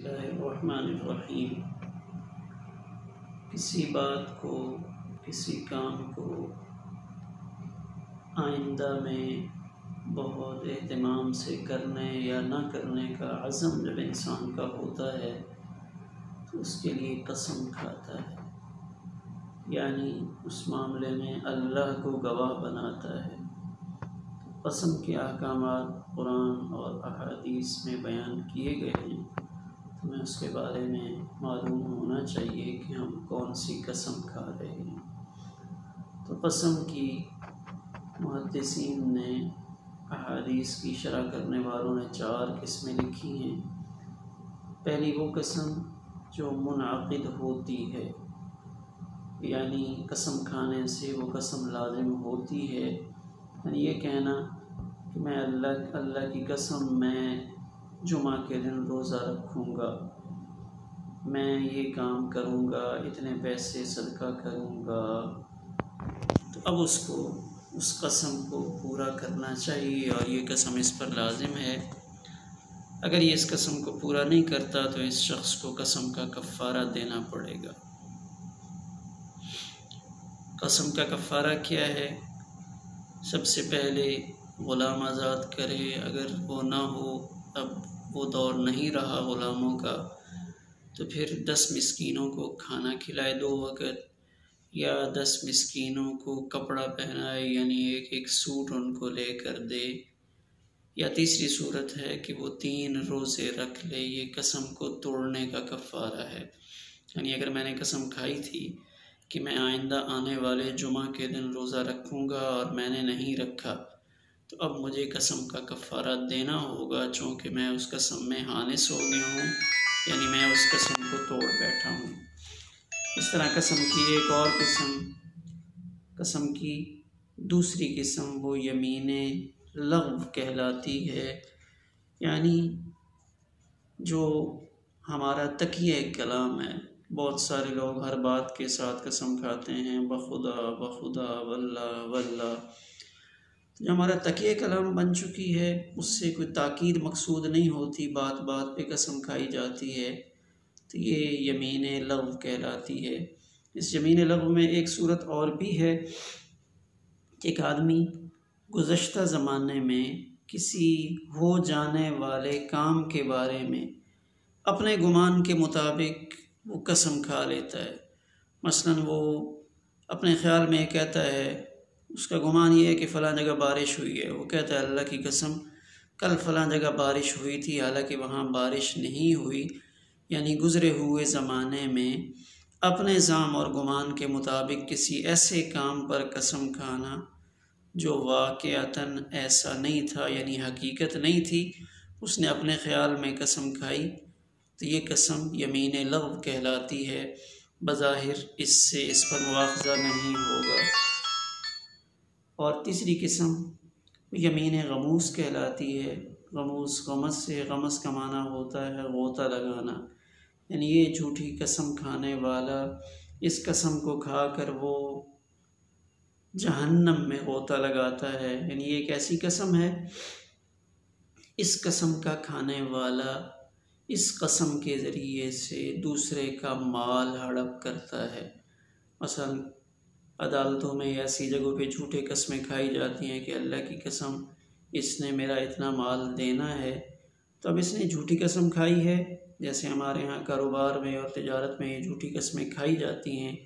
اللہ الرحمن الرحیم۔ کسی بات کو، کسی کام کو آئندہ میں بہت اہتمام سے کرنے یا نہ کرنے کا عزم جب انسان کا ہوتا ہے تو اس کے لیے قسم کھاتا ہے، یعنی اس معاملے میں اللہ کو گواہ بناتا ہے۔ قسم کے احکامات قرآن اور احادیث میں بیان کیے گئے ہیں، ہمیں اس کے بارے میں معلوم ہونا چاہیے کہ ہم کون سی قسم کھا رہے ہیں۔ تو قسم کی محدثین نے، احادیث کی شرح کرنے والوں نے 4 قسمیں لکھی ہیں۔ پہلی وہ قسم جو منعقد ہوتی ہے، یعنی قسم کھانے سے وہ قسم لازم ہوتی ہے، یعنی یہ کہنا کہ میں اللہ کی قسم میں جمعہ کے دن روزہ رکھوں گا، میں یہ کام کروں گا، اتنے پیسے صدقہ کروں گا، تو اب اس قسم کو پورا کرنا چاہیے اور یہ قسم اس پر لازم ہے۔ اگر یہ اس قسم کو پورا نہیں کرتا تو اس شخص کو قسم کا کفارہ دینا پڑے گا۔ قسم کا کفارہ کیا ہے؟ سب سے پہلے غلام آزاد کرے، اگر وہ نہ ہو، اب وہ دور نہیں رہا غلاموں کا، تو پھر 10 مسکینوں کو کھانا کھلائے 2 وقت، یا 10 مسکینوں کو کپڑا پہنائے، یعنی ایک سوٹ ان کو لے کر دے، یا تیسری صورت ہے کہ وہ 3 روزے رکھ لے۔ یہ قسم کو توڑنے کا کفارہ ہے، یعنی اگر میں نے قسم کھائی تھی کہ میں آئندہ آنے والے جمعہ کے دن روزہ رکھوں گا اور میں نے نہیں رکھا، تو اب مجھے قسم کا کفارہ دینا ہوگا، چونکہ میں اس قسم میں حانث ہو گیا ہوں، یعنی میں اس قسم کو توڑ بیٹھا ہوں۔ اس طرح قسم کی ایک اور قسم کی دوسری قسم وہ یمین لغو کہلاتی ہے، یعنی جو ہمارا تکیہ کلام ہے۔ بہت سارے لوگ ہر بات کے ساتھ قسم کھاتے ہیں، بخدا بخدا واللہ واللہ۔ جو ہمارا تکیہ کلام بن چکی ہے، اس سے کوئی تاکید مقصود نہیں ہوتی، بات بات پہ قسم کھائی جاتی ہے، تو یہ یمین لغو کہلاتی ہے۔ اس یمین لغو میں ایک صورت اور بھی ہے کہ ایک آدمی گزشتہ زمانے میں کسی ہو جانے والے کام کے بارے میں اپنے گمان کے مطابق وہ قسم کھا لیتا ہے۔ مثلا وہ اپنے خیال میں کہتا ہے، اس کا گمان یہ ہے کہ فلاں جگہ بارش ہوئی ہے، وہ کہتا ہے اللہ کی قسم کل فلاں جگہ بارش ہوئی تھی، حالانکہ وہاں بارش نہیں ہوئی، یعنی گزرے ہوئے زمانے میں اپنے زعم اور گمان کے مطابق کسی ایسے کام پر قسم کھانا جو واقعتاً ایسا نہیں تھا، یعنی حقیقت نہیں تھی، اس نے اپنے خیال میں قسم کھائی، تو یہ قسم یمین لغو کہلاتی ہے۔ بظاہر اس پر مواخذہ نہیں ہوگا۔ اور تیسری قسم یمین غموس کہلاتی ہے۔ غمز کا معنی ہوتا ہے غوطہ لگانا، یعنی یہ جھوٹی قسم کھانے والا اس قسم کو کھا کر وہ جہنم میں غوطہ لگاتا ہے، یعنی یہ ایک ایسی قسم ہے، اس قسم کا کھانے والا اس قسم کے ذریعے سے دوسرے کا مال ہڑپ کرتا ہے۔ مثلا عدالتوں میں ایسی جگہوں پہ جھوٹے قسمیں کھائی جاتی ہیں کہ اللہ کی قسم اس نے میرا اتنا مال دینا ہے، تو اب اس نے جھوٹی قسم کھائی ہے، جیسے ہمارے ہاں کاروبار میں اور تجارت میں یہ جھوٹی قسمیں کھائی جاتی ہیں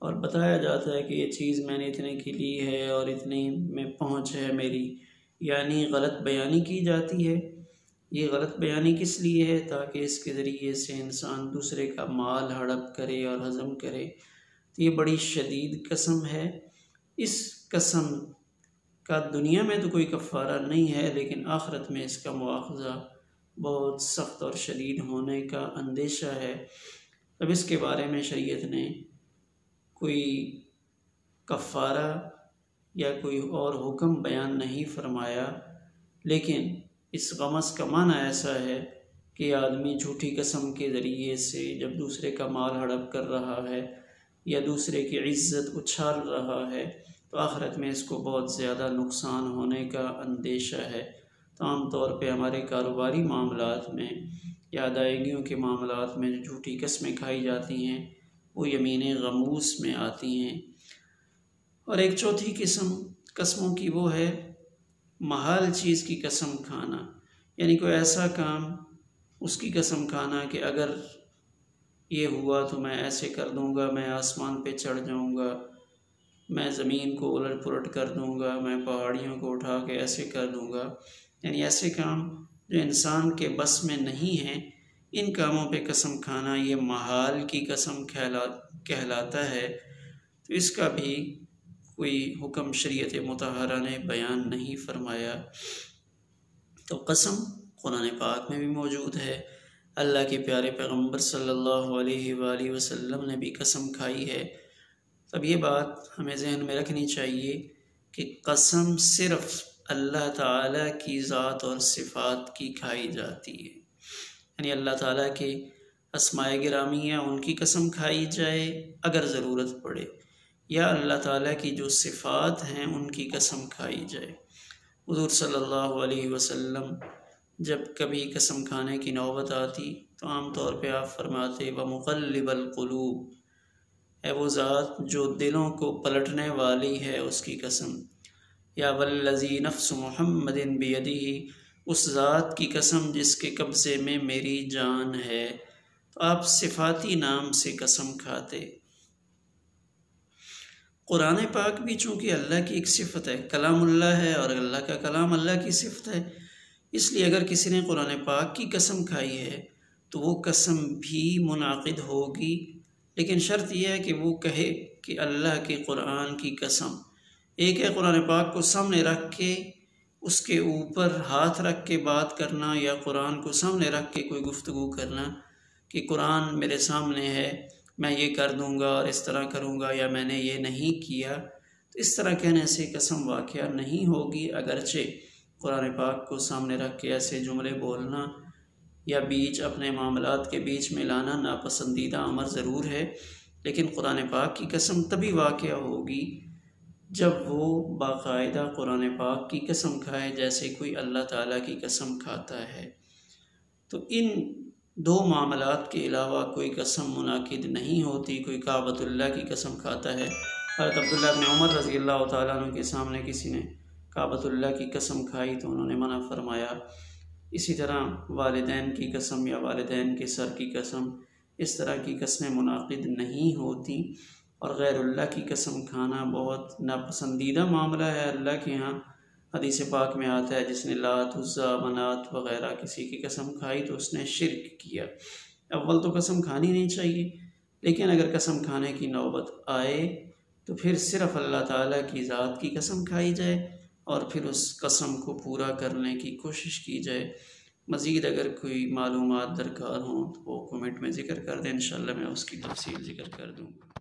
اور بتایا جاتا ہے کہ یہ چیز میں نے اتنے کی لی ہے اور اتنی میں پہنچ ہے میری، یعنی غلط بیانی کی جاتی ہے۔ یہ غلط بیانی کس لیے ہے؟ تاکہ اس کے ذریعے سے انسان دوسرے کا مال ہڑپ کرے اور ہضم کرے، تو یہ بڑی شدید قسم ہے۔ اس قسم کا دنیا میں تو کوئی کفارہ نہیں ہے، لیکن آخرت میں اس کا مواخذہ بہت سخت اور شدید ہونے کا اندیشہ ہے۔ اب اس کے بارے میں شریعت نے کوئی کفارہ یا کوئی اور حکم بیان نہیں فرمایا، لیکن اس غمز کا معنی ایسا ہے کہ آدمی جھوٹی قسم کے ذریعے سے جب دوسرے کا مال ہڑپ کر رہا ہے یا دوسرے کی عزت اچھال رہا ہے، تو آخرت میں اس کو بہت زیادہ نقصان ہونے کا اندیشہ ہے۔ تو عام طور پہ ہمارے کاروباری معاملات میں یا ادائیگیوں کے معاملات میں جو جھوٹی قسمیں کھائی جاتی ہیں وہ یمین غموس میں آتی ہیں۔ اور ایک چوتھی قسم قسموں کی وہ ہے محال چیز کی قسم کھانا، یعنی کوئی ایسا کام اس کی قسم کھانا کہ اگر یہ ہوا تو میں ایسے کر دوں گا، میں آسمان پہ چڑھ جاؤں گا، میں زمین کو الٹ پلٹ کر دوں گا، میں پہاڑیوں کو اٹھا کے ایسے کر دوں گا، یعنی ایسے کام جو انسان کے بس میں نہیں ہیں، ان کاموں پہ قسم کھانا یہ محال کی قسم کہلاتا ہے۔ تو اس کا بھی کوئی حکم شریعت مطہرہ نے بیان نہیں فرمایا۔ تو قسم قرآن پاک میں بھی موجود ہے، اللہ کے پیارے پیغمبر صلی اللہ علیہ وآلہ وسلم نے بھی قسم کھائی ہے۔ اب یہ بات ہمیں ذہن میں رکھنی چاہیے کہ قسم صرف اللہ تعالیٰ کی ذات اور صفات کی کھائی جاتی ہے، یعنی اللہ تعالیٰ کے اسماء گرامیہ ان کی قسم کھائی جائے اگر ضرورت پڑے، یا اللہ تعالیٰ کی جو صفات ہیں ان کی قسم کھائی جائے۔ حضور صلی اللہ علیہ وسلم جب کبھی قسم کھانے کی نوبت آتی تو عام طور پہ آپ فرماتے وَمُقَلِّبَ الْقُلُوبِ، اے وہ ذات جو دلوں کو پلٹنے والی ہے اس کی قسم، یا وَالَّذِي نَفْسُ مُحَمَّدٍ بِيَدِهِ، اس ذات کی قسم جس کے قبضے میں میری جان ہے۔ تو آپ صفاتی نام سے قسم کھاتے۔ قرآن پاک بھی چونکہ اللہ کی ایک صفت ہے، کلام اللہ ہے اور اللہ کا کلام اللہ کی صفت ہے، اس لیے اگر کسی نے قرآن پاک کی قسم کھائی ہے تو وہ قسم بھی منعقد ہوگی، لیکن شرط یہ ہے کہ وہ کہے کہ اللہ کے قرآن کی قسم۔ ایک ہے قرآن پاک کو سامنے رکھ کے اس کے اوپر ہاتھ رکھ کے بات کرنا، یا قرآن کو سامنے رکھ کے کوئی گفتگو کرنا کہ قرآن میرے سامنے ہے، میں یہ کر دوں گا اور اس طرح کروں گا، یا میں نے یہ نہیں کیا۔ تو اس طرح کہنے سے قسم واقعہ نہیں ہوگی، اگرچہ قرآن پاک کو سامنے رکھ کے ایسے جملے بولنا یا اپنے معاملات کے بیچ میں لانا ناپسندیدہ امر ضرور ہے، لیکن قرآن پاک کی قسم تبھی واقعہ ہوگی جب وہ باقاعدہ قرآن پاک کی قسم کھائے جیسے کوئی اللہ تعالیٰ کی قسم کھاتا ہے۔ تو ان دو معاملات کے علاوہ کوئی قسم منعقد نہیں ہوتی۔ کوئی کعبۃ اللہ کی قسم کھاتا ہے، حضرت عبداللہ بن عمر رضی اللہ تعالیٰ عنہ کے سامنے کسی نے کعبۃ اللہ کی قسم کھائی تو انہوں نے منع فرمایا۔ اسی طرح والدین کی قسم یا والدین کے سر کی قسم، اس طرح کی قسمیں منعقد نہیں ہوتی، اور غیر اللہ کی قسم کھانا بہت ناپسندیدہ معاملہ ہے اللہ کے ہاں۔ حدیث پاک میں آتا ہے جس نے لات، عزیٰ، منات وغیرہ کسی کی قسم کھائی تو اس نے شرک کیا۔ اول تو قسم کھانی نہیں چاہیے، لیکن اگر قسم کھانے کی نوبت آئے تو پھر صرف اللہ تعالیٰ کی ذات کی قسم کھائی جائے اور پھر اس قسم کو پورا کرنے کی کوشش کی جائے۔ مزید اگر کوئی معلومات درکار ہوں تو وہ کمنٹ میں ذکر کر دیں، انشاءاللہ میں اس کی تفصیل ذکر کر دوں گا۔